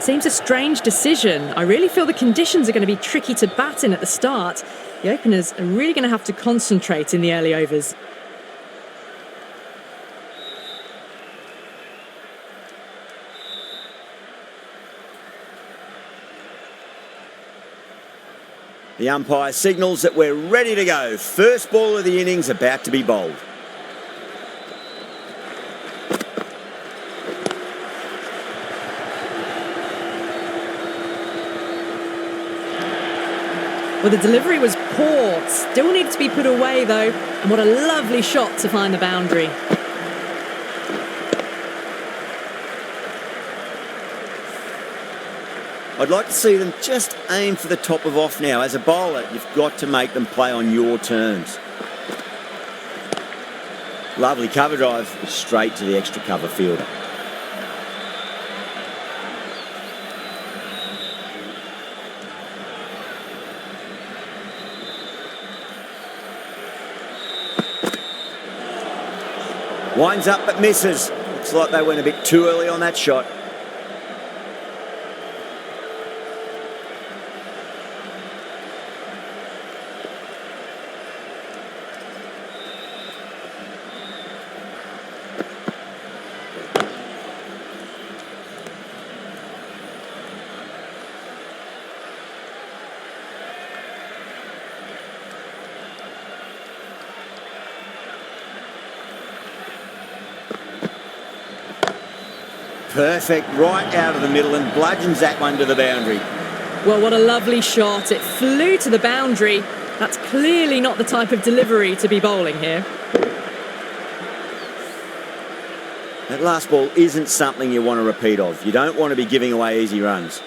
seems a strange decision. I really feel the conditions are going to be tricky to bat in at the start. The openers are really going to have to concentrate in the early overs. The umpire signals that we're ready to go. First ball of the innings about to be bowled. Well, the delivery was poor. Still needs to be put away, though. And what a lovely shot to find the boundary. I'd like to see them just aim for the top of off now. As a bowler, you've got to make them play on your terms. Lovely cover drive, straight to the extra cover fielder. Winds up but misses. Looks like they went a bit too early on that shot. Perfect, right out of the middle and bludgeons that one to the boundary. Well, what a lovely shot. It flew to the boundary. That's clearly not the type of delivery to be bowling here. That last ball isn't something you want to repeat of. You don't want to be giving away easy runs.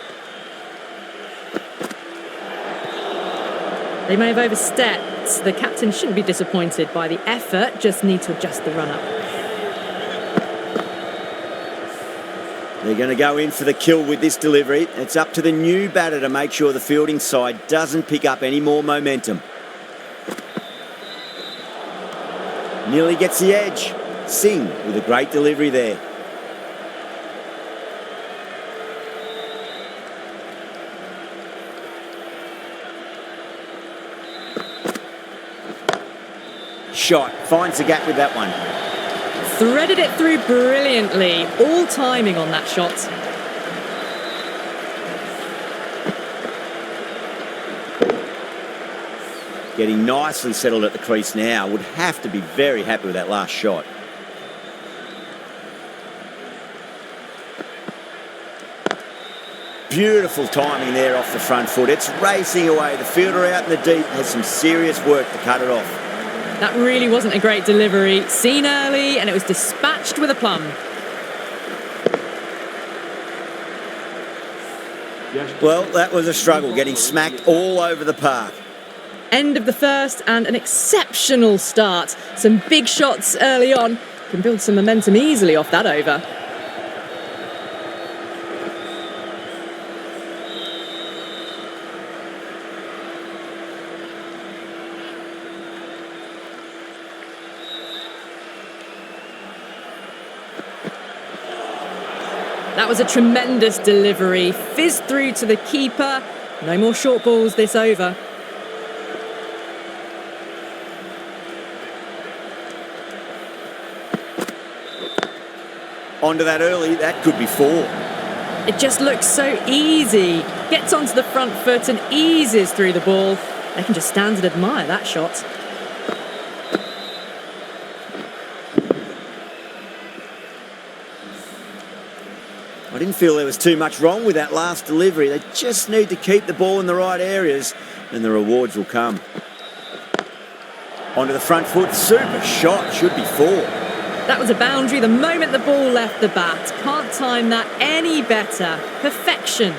They may have overstepped. The captain shouldn't be disappointed by the effort, just need to adjust the run-up. They're going to go in for the kill with this delivery. It's up to the new batter to make sure the fielding side doesn't pick up any more momentum. Nearly gets the edge. Singh with a great delivery there. Shot, finds the gap with that one. Threaded it through brilliantly. All timing on that shot. Getting nicely settled at the crease now. Would have to be very happy with that last shot. Beautiful timing there off the front foot. It's racing away. The fielder out in the deep has some serious work to cut it off. That really wasn't a great delivery. Seen early, and it was dispatched with a plum. Well, that was a struggle, getting smacked all over the park. End of the first, and an exceptional start. Some big shots early on. Can build some momentum easily off that over. That was a tremendous delivery. Fizzed through to the keeper. No more short balls this over. Onto that early, that could be 4. It just looks so easy. Gets onto the front foot and eases through the ball. They can just stand and admire that shot. I didn't feel there was too much wrong with that last delivery. They just need to keep the ball in the right areas and the rewards will come. Onto the front foot, super shot, should be 4. That was a boundary the moment the ball left the bat. Can't time that any better. Perfection.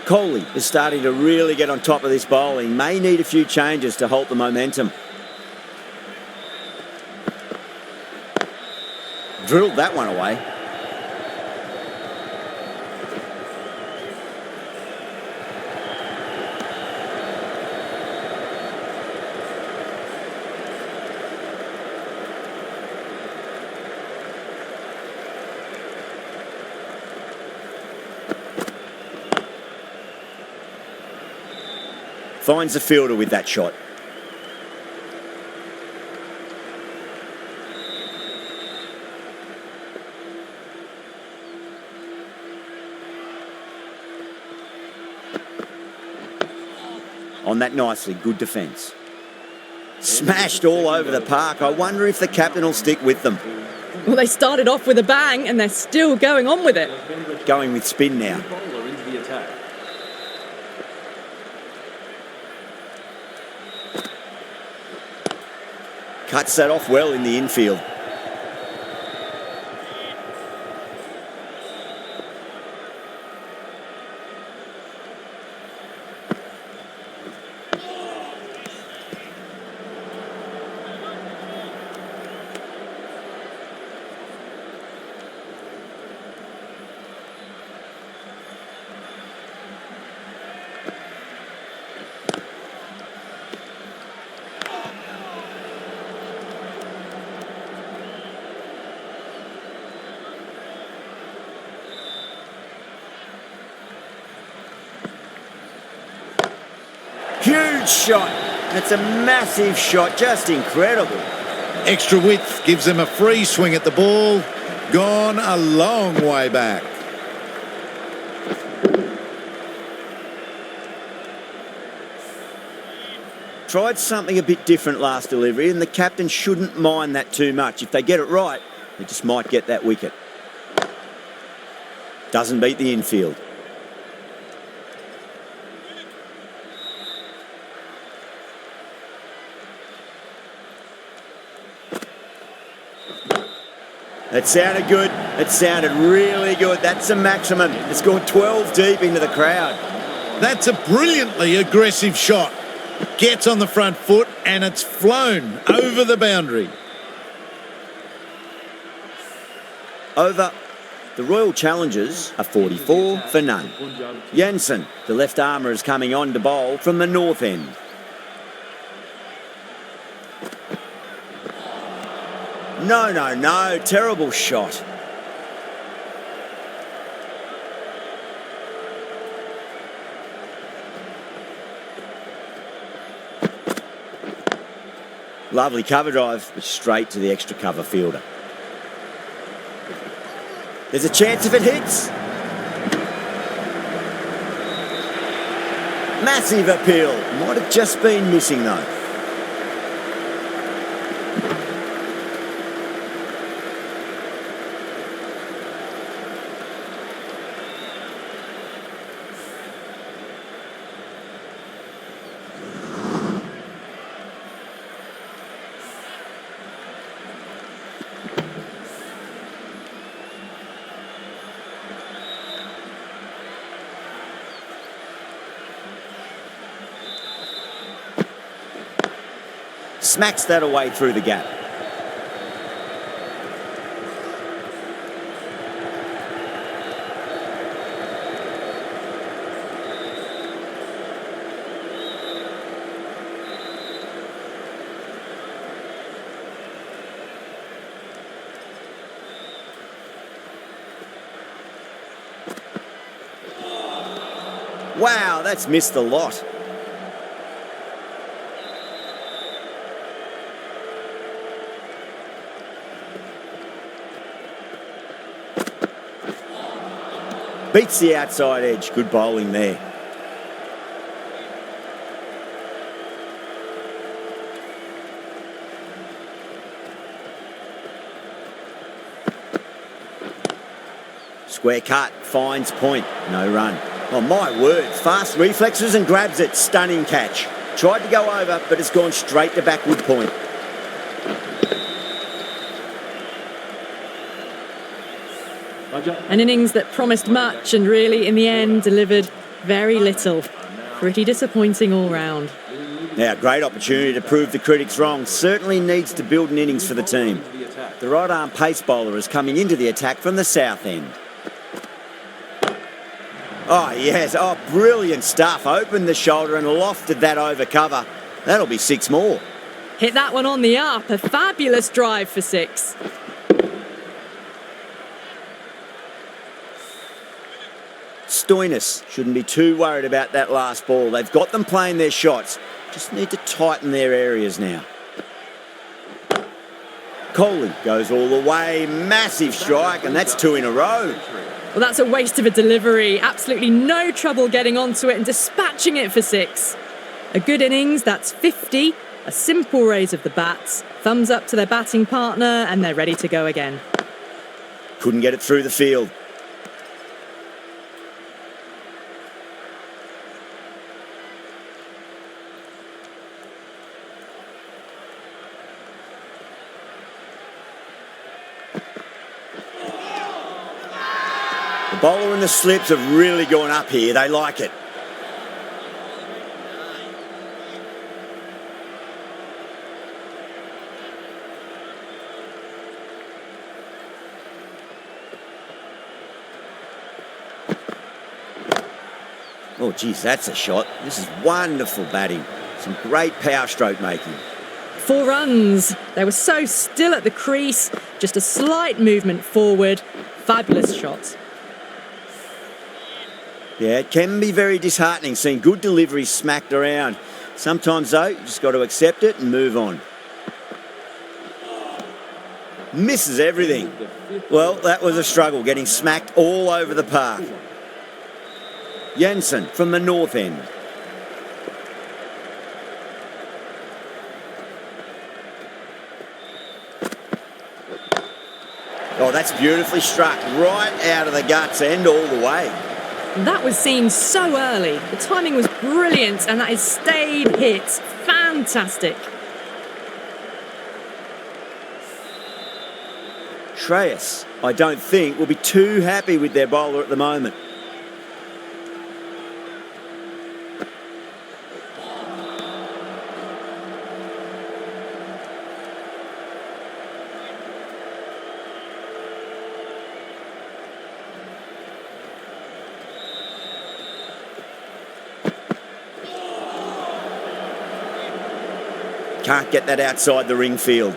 Kohli is starting to really get on top of this bowling. May need a few changes to halt the momentum. Drilled that one away. Finds the fielder with that shot. On that nicely, good defence. Smashed all over the park. I wonder if the captain will stick with them. Well, they started off with a bang and they're still going on with it. Going with spin now. Cuts that off well in the infield. Huge shot. That's a massive shot. Just incredible. Extra width gives them a free swing at the ball. Gone a long way back. Tried something a bit different last delivery, and the captain shouldn't mind that too much. If they get it right, they just might get that wicket. Doesn't beat the infield. That sounded good. It sounded really good. That's a maximum. It's gone 12 deep into the crowd. That's a brilliantly aggressive shot. Gets on the front foot and it's flown over the boundary. Over. The Royal Challengers are 44 for none. Jensen, the left armour, is coming on to bowl from the north end. No. Terrible shot. Lovely cover drive, straight to the extra cover fielder. There's a chance if it hits. Massive appeal. Might have just been missing though. Smacks that away through the gap. Wow, that's missed the lot. Beats the outside edge. Good bowling there. Square cut. Finds point. No run. Oh, my word. Fast reflexes and grabs it. Stunning catch. Tried to go over, but it's gone straight to backward point. An innings that promised much and really, in the end, delivered very little. Pretty disappointing all round. Now, great opportunity to prove the critics wrong. Certainly needs to build an innings for the team. The right-arm pace bowler is coming into the attack from the south end. Oh, yes. Oh, brilliant stuff. Opened the shoulder and lofted that over cover. That'll be 6 more. Hit that one on the up. A fabulous drive for 6. Stoinis shouldn't be too worried about that last ball. They've got them playing their shots. Just need to tighten their areas now. Kohli goes all the way. Massive strike, and that's 2 in a row. Well, that's a waste of a delivery. Absolutely no trouble getting onto it and dispatching it for 6. A good innings, that's 50. A simple raise of the bats. Thumbs up to their batting partner, and they're ready to go again. Couldn't get it through the field. The bowler and the slips have really gone up here. They like it. Oh, geez, that's a shot. This is wonderful batting. Some great power stroke making. 4 runs. They were so still at the crease. Just a slight movement forward. Fabulous shot. Yeah, it can be very disheartening seeing good deliveries smacked around. Sometimes, though, you just got to accept it and move on. Misses everything. Well, that was a struggle, getting smacked all over the park. Jensen from the north end. Oh, that's beautifully struck. Right out of the guts end all the way. That was seen so early. The timing was brilliant, and that is stayed hit. Fantastic. Shreyas, I don't think, will be too happy with their bowler at the moment. Can't get that outside the ring field.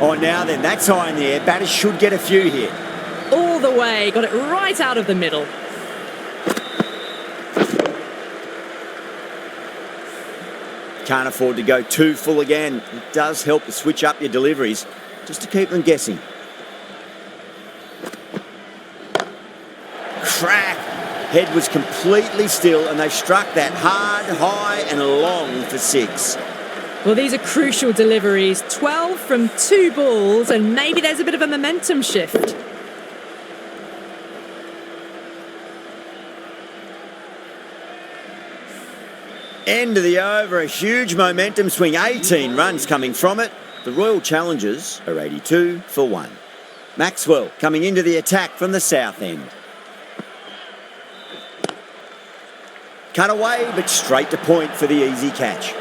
Oh, now then, that's high in the air. Batters should get a few here. All the way, got it right out of the middle. Can't afford to go too full again. It does help to switch up your deliveries, just to keep them guessing. Crack! Head was completely still, and they struck that hard, high and long for 6. Well, these are crucial deliveries. 12 from 2 balls, and maybe there's a bit of a momentum shift. End of the over, a huge momentum swing, 18 runs coming from it. The Royal Challengers are 82 for 1. Maxwell coming into the attack from the south end. Cut away, but straight to point for the easy catch.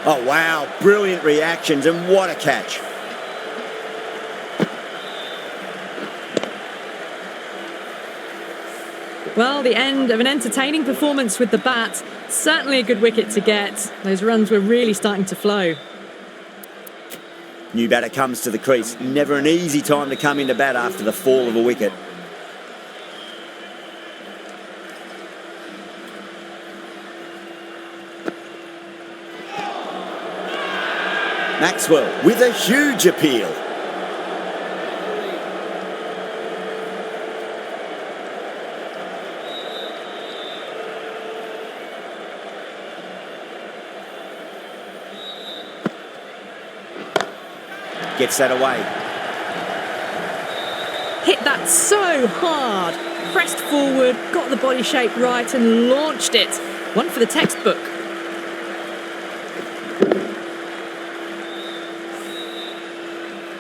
Oh, wow, brilliant reactions, and what a catch. Well, the end of an entertaining performance with the bat. Certainly a good wicket to get. Those runs were really starting to flow. New batter comes to the crease. Never an easy time to come into bat after the fall of a wicket. Maxwell with a huge appeal. Gets that away. Hit that so hard. Pressed forward, got the body shape right and launched it. One for the textbook.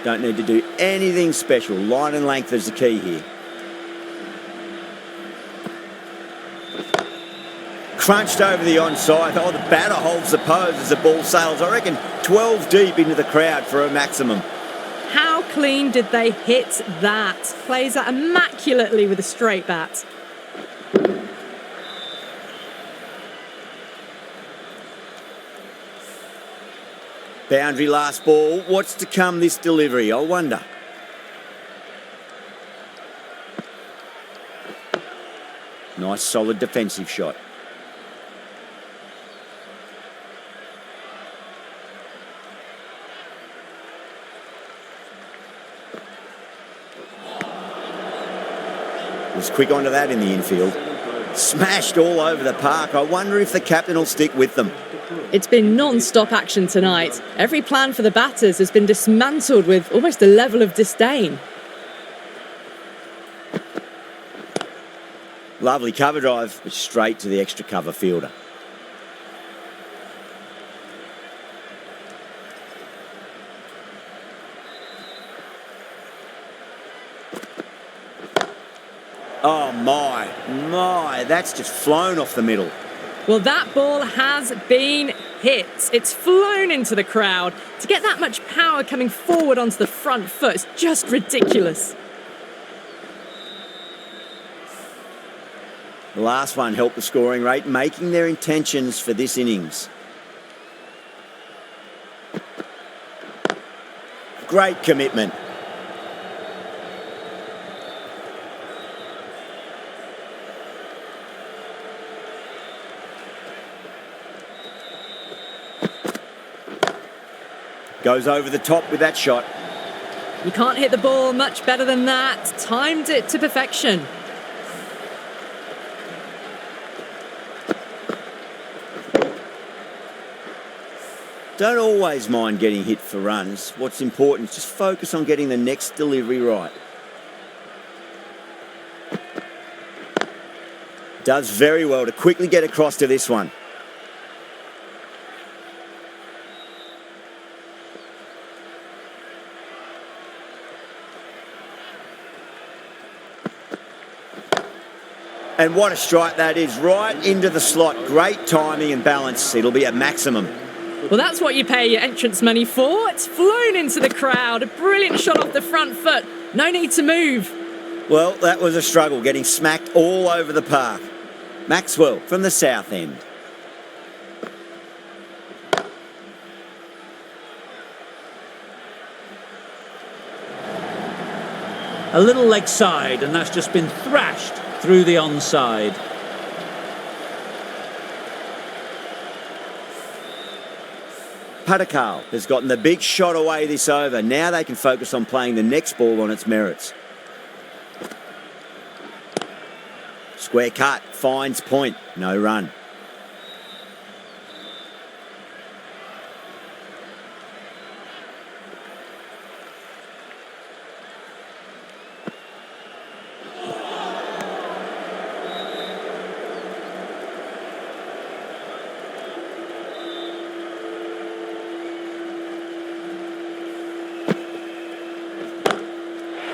Don't need to do anything special. Line and length is the key here. crunched over the onside. Oh, the batter holds the pose as the ball sails, I reckon, 12 deep into the crowd for a maximum. How clean did they hit that? Plays that immaculately with a straight bat. Boundary last ball. What's to come this delivery, I wonder? Nice solid defensive shot. Was quick onto that in the infield. Smashed all over the park. I wonder if the captain will stick with them. It's been non-stop action tonight. Every plan for the batters has been dismantled with almost a level of disdain. Lovely cover drive, but straight to the extra cover fielder. Oh my, that's just flown off the middle. Well, that ball has been hit. It's flown into the crowd. To get that much power coming forward onto the front foot is just ridiculous. The last one helped the scoring rate, making their intentions for this innings. Great commitment. Goes over the top with that shot. You can't hit the ball much better than that. Timed it to perfection. Don't always mind getting hit for runs. What's important is just focus on getting the next delivery right. Does very well to quickly get across to this one. And what a strike that is, right into the slot. Great timing and balance. It'll be a maximum. Well, that's what you pay your entrance money for. It's flown into the crowd. A brilliant shot off the front foot. No need to move. Well, that was a struggle, getting smacked all over the park. Maxwell from the south end. A little leg side, and that's just been thrashed through the onside. Padakal has gotten the big shot away this over. Now they can focus on playing the next ball on its merits. Square cut, finds point, no run.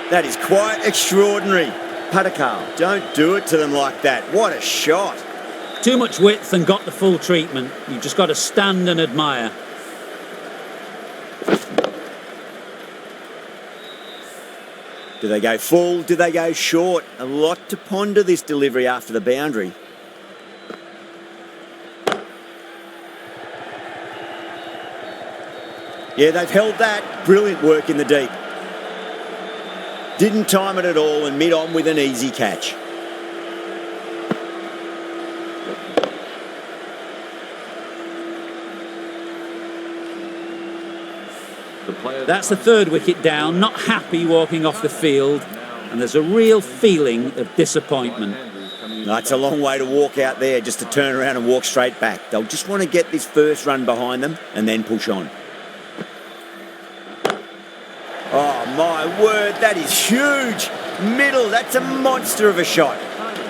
That is quite extraordinary. Padakal, don't do it to them like that. What a shot. Too much width and got the full treatment. You've just got to stand and admire. Do they go full? Do they go short? A lot to ponder this delivery after the boundary. Yeah, they've held that. Brilliant work in the deep. Didn't time it at all and mid-on with an easy catch. That's the third wicket down, not happy walking off the field, and there's a real feeling of disappointment. No, it's a long way to walk out there just to turn around and walk straight back. They'll just want to get this first run behind them and then push on. Oh, my word, that is huge. Middle, that's a monster of a shot.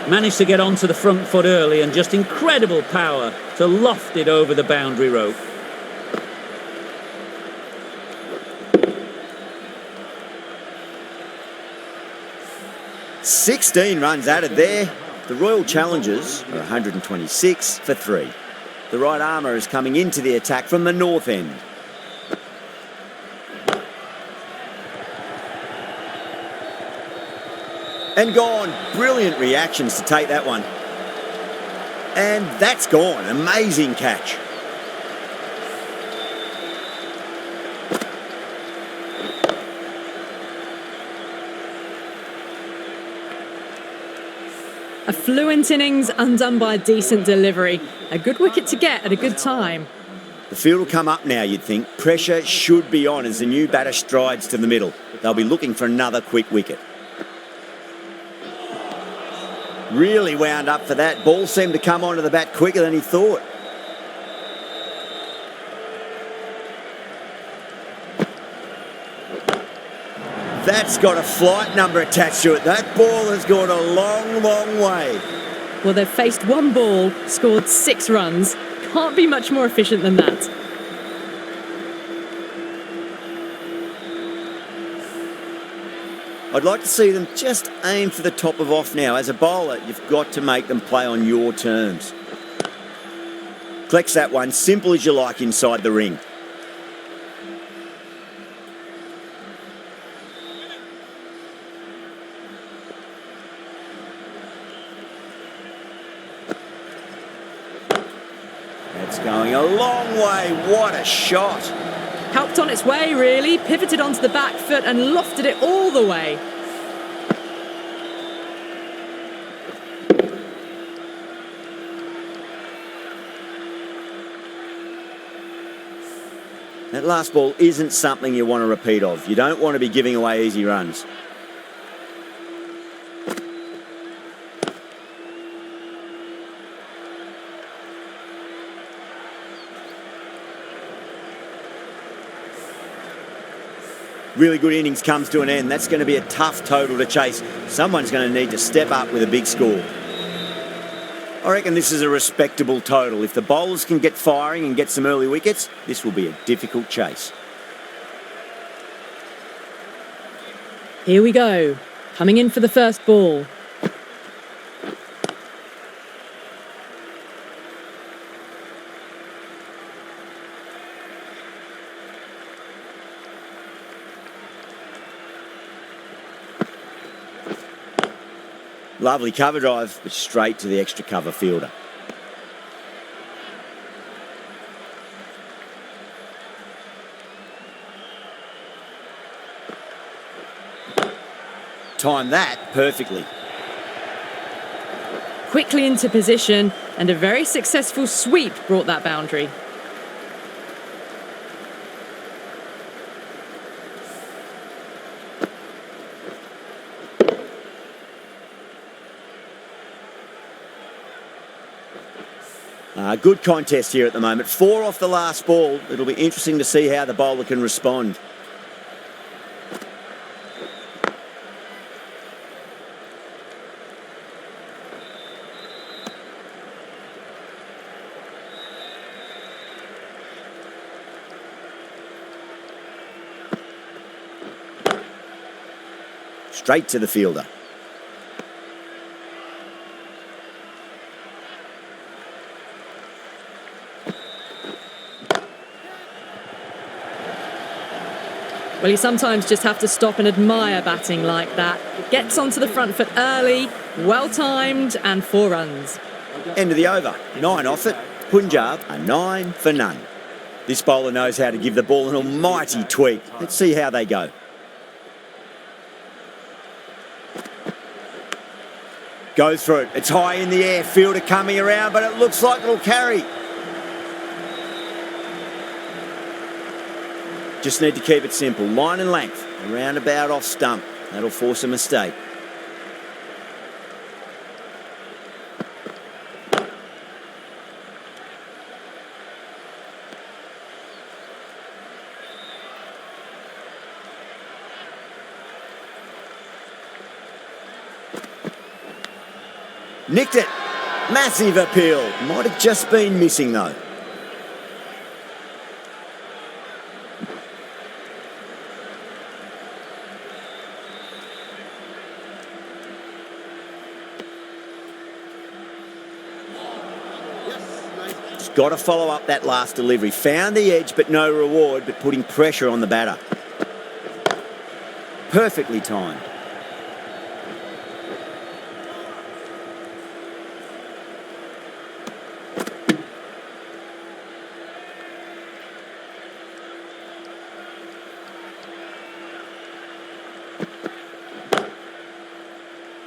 Managed to get onto the front foot early and just incredible power to loft it over the boundary rope. "16 runs added there. The Royal Challengers are 126 for 3. The right armour is coming into the attack from the north end. And gone. Brilliant reactions to take that one. And that's gone. Amazing catch. A fluent innings undone by a decent delivery. A good wicket to get at a good time. The field will come up now, you'd think. Pressure should be on as the new batter strides to the middle. They'll be looking for another quick wicket. Really wound up for that. Ball seemed to come onto the bat quicker than he thought. That's got a flight number attached to it. That ball has gone a long, long way. Well, they've faced one ball, scored 6 runs. Can't be much more efficient than that. I'd like to see them just aim for the top of off now. As a bowler, you've got to make them play on your terms. Collects that one, simple as you like inside the ring. That's going a long way. What a shot. Helped on its way, really. Pivoted onto the back foot and lofted it all the way. That last ball isn't something you want to repeat of. You don't want to be giving away easy runs. Really good innings comes to an end. That's going to be a tough total to chase. Someone's going to need to step up with a big score. I reckon this is a respectable total. If the bowlers can get firing and get some early wickets, this will be a difficult chase. Here we go. Coming in for the first ball. Lovely cover drive, but straight to the extra cover fielder. Timed that perfectly. Quickly into position, and a very successful sweep brought that boundary. Good contest here at the moment. 4 off the last ball. It'll be interesting to see how the bowler can respond. Straight to the fielder. Well, you sometimes just have to stop and admire batting like that. Gets onto the front foot early, well-timed, and 4 runs. End of the over. 9 off it. Punjab are 9 for none. This bowler knows how to give the ball an almighty tweak. Let's see how they go. Goes for it. It's high in the air. Fielder coming around, but it looks like it'll carry. Just need to keep it simple. Line and length. Around about off stump. That'll force a mistake. Nicked it. Massive appeal. Might have just been missing though. got to follow up that last delivery. Found the edge, but no reward, but putting pressure on the batter. Perfectly timed.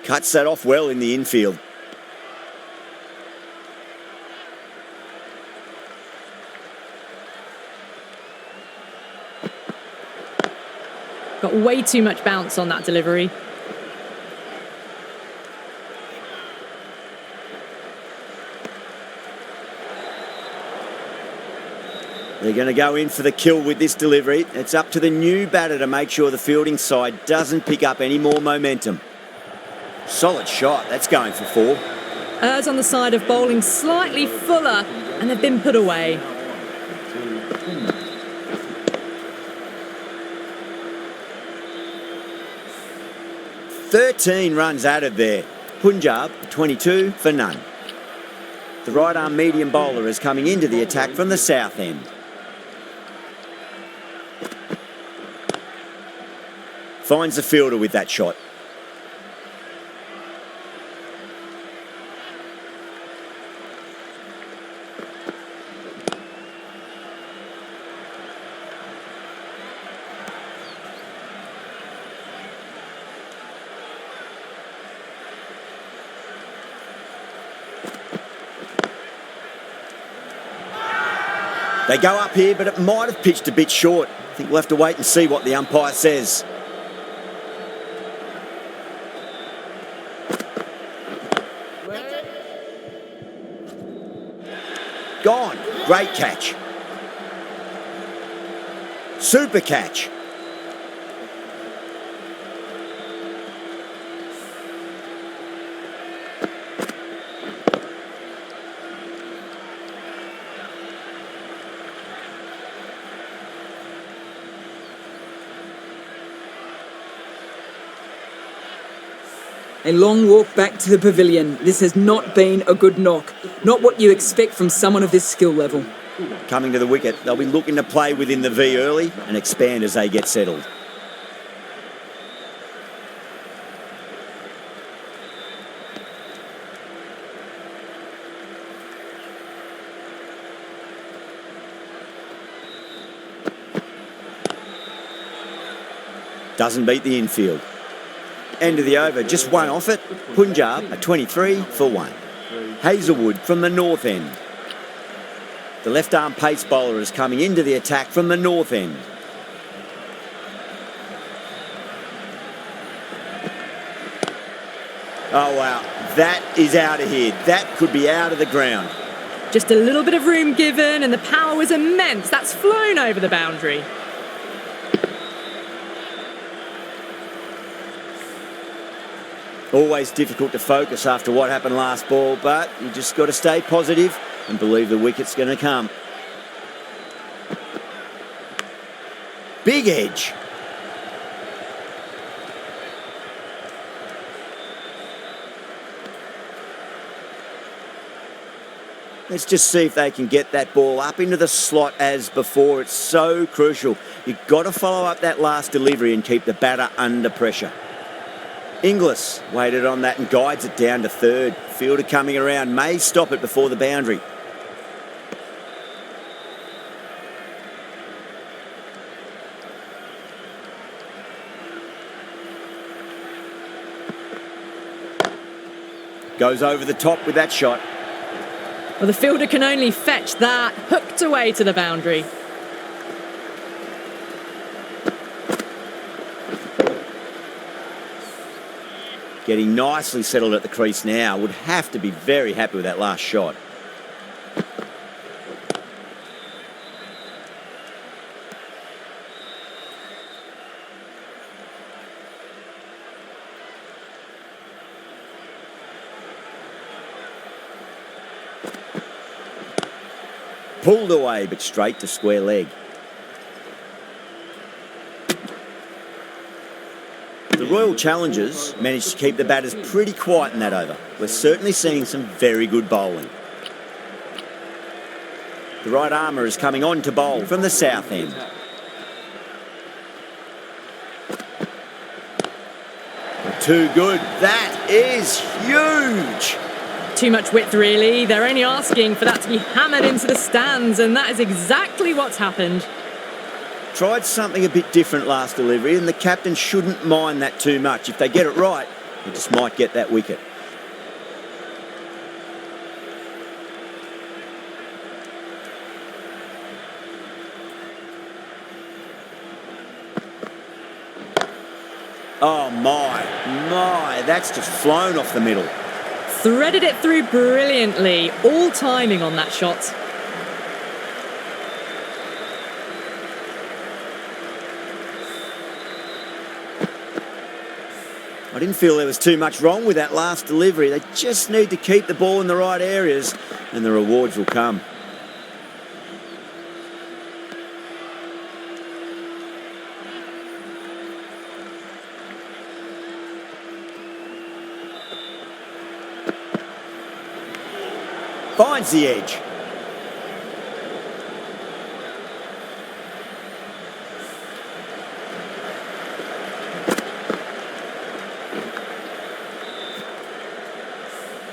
Cuts that off well in the infield. Got way too much bounce on that delivery. They're going to go in for the kill with this delivery. It's up to the new batter to make sure the fielding side doesn't pick up any more momentum. Solid shot. That's going for 4. Errs on the side of bowling slightly fuller, and they've been put away. "13 runs added there. Punjab, 22 for none. The right-arm medium bowler is coming into the attack from the south end. Finds the fielder with that shot. They go up here, but it might have pitched a bit short. I think we'll have to wait and see what the umpire says. Gone. Great catch. Super catch. A long walk back to the pavilion. This has not been a good knock. Not what you expect from someone of this skill level. Coming to the wicket, they'll be looking to play within the V early and expand as they get settled. Doesn't beat the infield. End of the over, just one off it. Punjab are 23 for 1. Hazelwood from the north end. The left-arm pace bowler is coming into the attack from the north end. Oh, wow. That is out of here. That could be out of the ground. Just a little bit of room given, and the power was immense. That's flown over the boundary. Always difficult to focus after what happened last ball, but you just got to stay positive and believe the wicket's going to come. Big edge. Let's just see if they can get that ball up into the slot as before. It's so crucial. You've got to follow up that last delivery and keep the batter under pressure. Inglis waited on that and guides it down to third. Fielder coming around, may stop it before the boundary. Goes over the top with that shot. Well, the fielder can only fetch that, hooked away to the boundary. Getting nicely settled at the crease now. Would have to be very happy with that last shot. Pulled away, but straight to square leg. The Royal Challengers managed to keep the batters pretty quiet in that over. We're certainly seeing some very good bowling. The right armour is coming on to bowl from the south end. Too good. That is huge. Too much width, really. They're only asking for that to be hammered into the stands, and that is exactly what's happened. Tried something a bit different last delivery, and the captain shouldn't mind that too much. If they get it right, they just might get that wicket. Oh my, that's just flown off the middle. Threaded it through brilliantly. All timing on that shot. I didn't feel there was too much wrong with that last delivery. They just need to keep the ball in the right areas and the rewards will come. Finds the edge.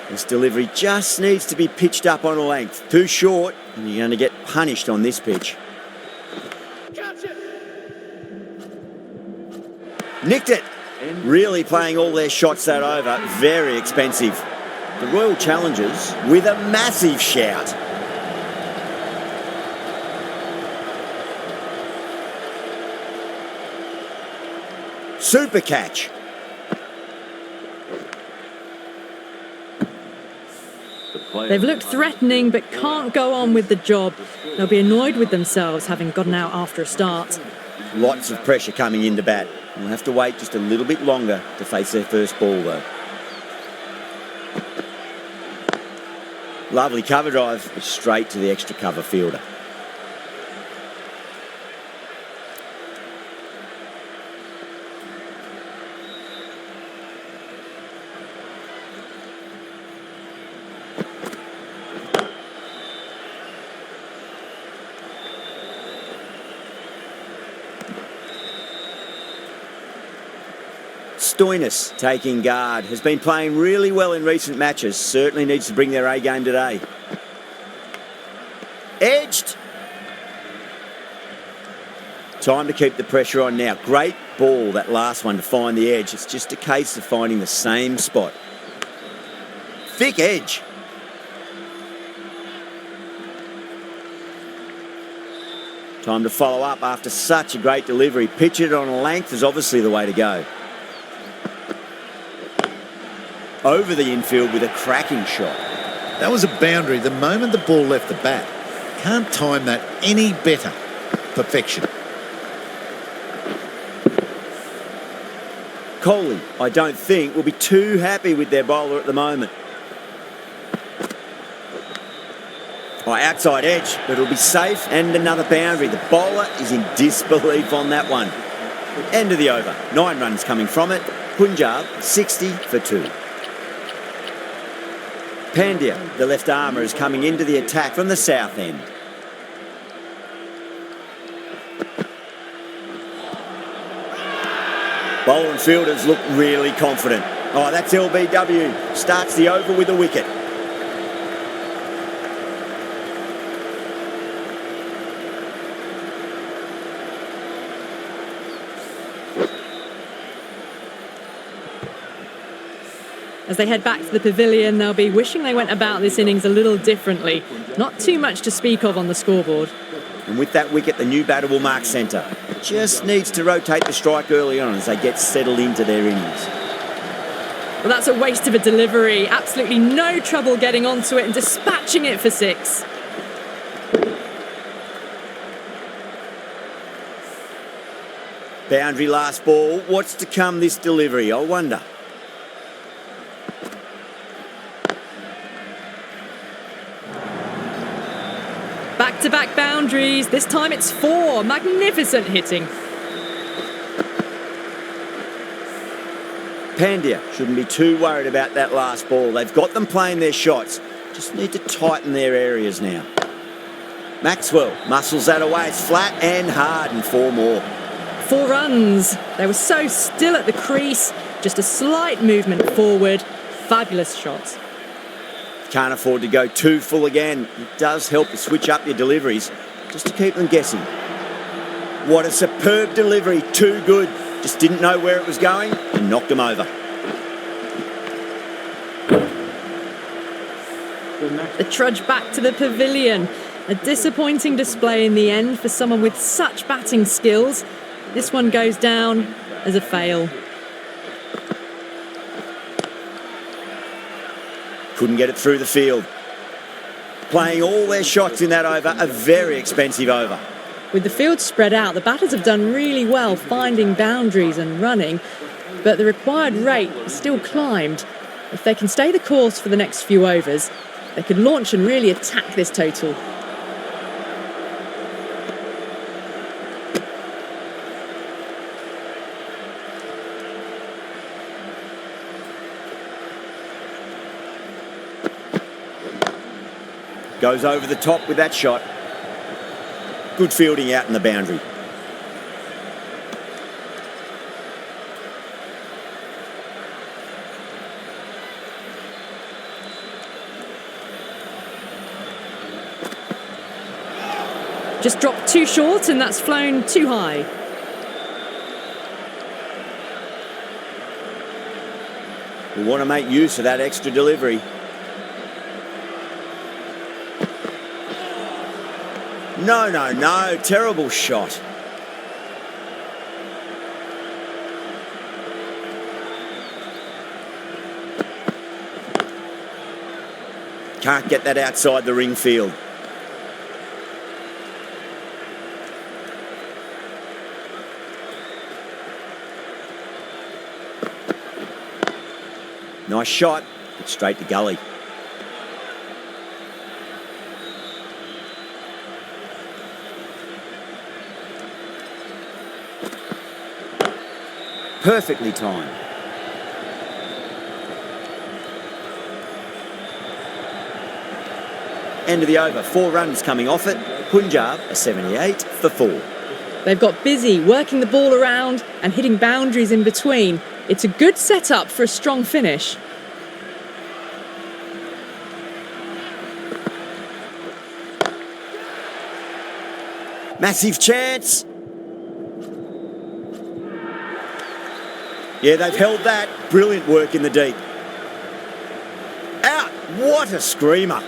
This delivery just needs to be pitched up on a length. Too short, and you're going to get punished on this pitch. Nicked it. Really playing all their shots that over. Very expensive. The Royal Challengers with a massive shout. Super catch. They've looked threatening but can't go on with the job. They'll be annoyed with themselves having gotten out after a start. Lots of pressure coming into bat. We'll have to wait just a little bit longer to face their first ball though. Lovely cover drive, straight to the extra cover fielder. Stoinis taking guard, has been playing really well in recent matches, certainly needs to bring their A game today. Edged. Time to keep the pressure on now. Great ball, that last one, to find the edge. It's just a case of finding the same spot. Thick edge. Time to follow up after such a great delivery. Pitch it on a length is obviously the way to go. Over the infield with a cracking shot. That was a boundary the moment the ball left the bat. Can't time that any better. Perfection. Kohli, I don't think, will be too happy with their bowler at the moment. Outside edge, but it'll be safe, and another boundary. The bowler is in disbelief on that one. End of the over. 9 runs coming from it. Punjab 60 for 2. Pandya, the left armour, is coming into the attack from the south end. Bowler and fielders look really confident. That's LBW. Starts the over with a wicket. As they head back to the pavilion, they'll be wishing they went about this innings a little differently. Not too much to speak of on the scoreboard. And with that wicket, the new batter will mark centre. Just needs to rotate the strike early on as they get settled into their innings. Well, that's a waste of a delivery. Absolutely no trouble getting onto it and dispatching it for 6. Boundary last ball. What's to come this delivery, I wonder. Back-to-back boundaries. This time it's 4. Magnificent hitting. Pandya shouldn't be too worried about that last ball. They've got them playing their shots. Just need to tighten their areas now. Maxwell muscles that away. It's flat and hard, and 4 more. 4 runs. They were so still at the crease. Just a slight movement forward. Fabulous shot. Can't afford to go too full again. It does help to switch up your deliveries, just to keep them guessing. What a superb delivery. Too good. Just didn't know where it was going and knocked him over. The trudge back to the pavilion. A disappointing display in the end for someone with such batting skills. This one goes down as a fail. Couldn't get it through the field. Playing all their shots in that over, a very expensive over. With the field spread out, the batters have done really well finding boundaries and running, but the required rate still climbed. If they can stay the course for the next few overs, they could launch and really attack this total. Goes over the top with that shot. Good fielding out in the boundary. Just dropped too short and that's flown too high. We want to make use of that extra delivery. No, terrible shot. Can't get that outside the ring field. Nice shot, but straight to gully. Perfectly timed. End of the over, 4 runs coming off it. Punjab are 78 for 4. They've got busy working the ball around and hitting boundaries in between. It's a good setup for a strong finish. Massive chance. Yeah, they've held that. Brilliant work in the deep. Out. What a screamer.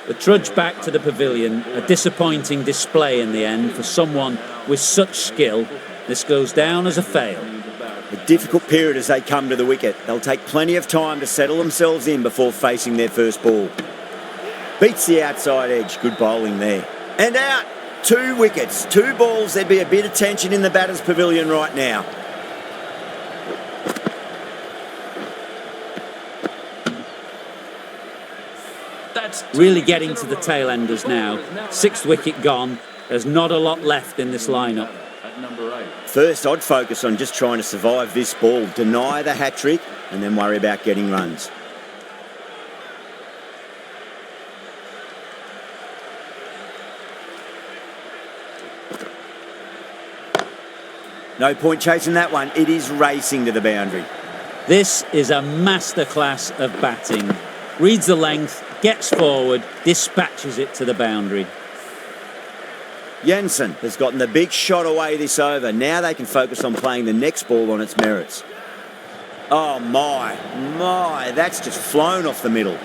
The trudge back to the pavilion, a disappointing display in the end for someone with such skill. This goes down as a fail. A difficult period as they come to the wicket. They'll take plenty of time to settle themselves in before facing their first ball. Beats the outside edge. Good bowling there. And out. 2 wickets, 2 balls. There'd be a bit of tension in the batter's pavilion right now. Really getting to the tail enders now. 6th wicket gone. There's not a lot left in this lineup. First, I'd focus on just trying to survive this ball, deny the hat-trick, and then worry about getting runs. No point chasing that one. It is racing to the boundary. This is a masterclass of batting. Reads the length, gets forward, dispatches it to the boundary. Jensen has gotten the big shot away this over. Now they can focus on playing the next ball on its merits. Oh my, that's just flown off the middle.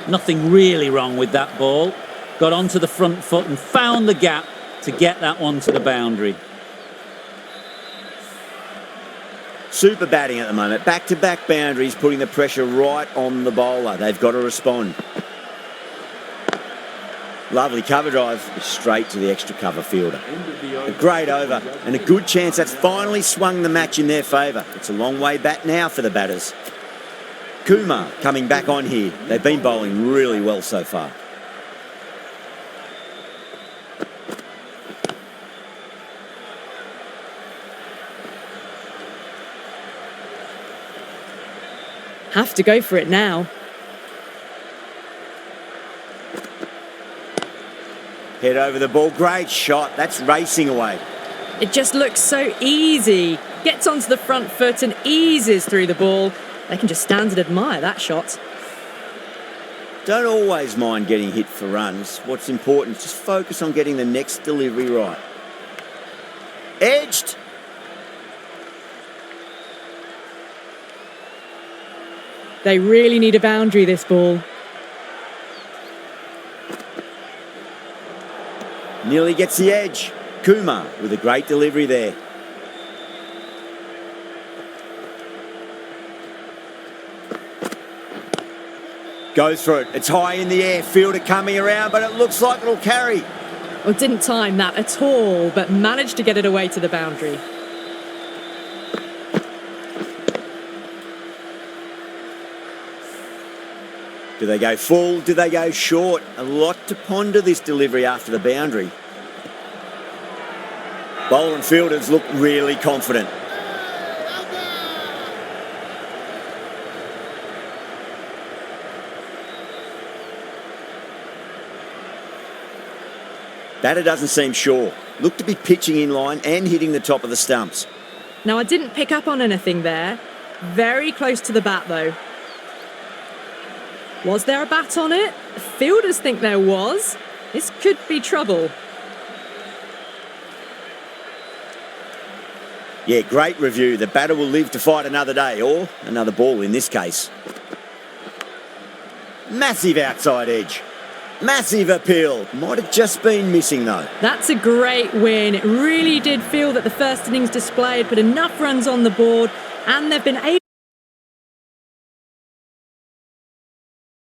Nothing really wrong with that ball. Got onto the front foot and found the gap to get that one to the boundary. Super batting at the moment. Back-to-back boundaries, putting the pressure right on the bowler. They've got to respond. Lovely cover drive, straight to the extra cover fielder. A great over and a good chance that's finally swung the match in their favour. It's a long way back now for the batters. Kumar coming back on here. They've been bowling really well so far. Have to go for it now. Head over the ball. Great shot. That's racing away. It just looks so easy. Gets onto the front foot and eases through the ball. They can just stand and admire that shot. Don't always mind getting hit for runs. What's important is just focus on getting the next delivery right. Edged. They really need a boundary, this ball. Nearly gets the edge. Kumar with a great delivery there. Goes for it. It's high in the air. Fielder coming around, but it looks like it'll carry. Well, didn't time that at all, but managed to get it away to the boundary. Do they go full? Do they go short? A lot to ponder this delivery after the boundary. Bowler and fielders look really confident. Batter doesn't seem sure. Look to be pitching in line and hitting the top of the stumps. Now, I didn't pick up on anything there. Very close to the bat, though. Was there a bat on it? The fielders think there was. This could be trouble. Yeah, great review. The batter will live to fight another day, or another ball in this case. Massive outside edge. Massive appeal. Might have just been missing, though. That's a great win. It really did feel that the first innings display had put enough runs on the board, and they've been able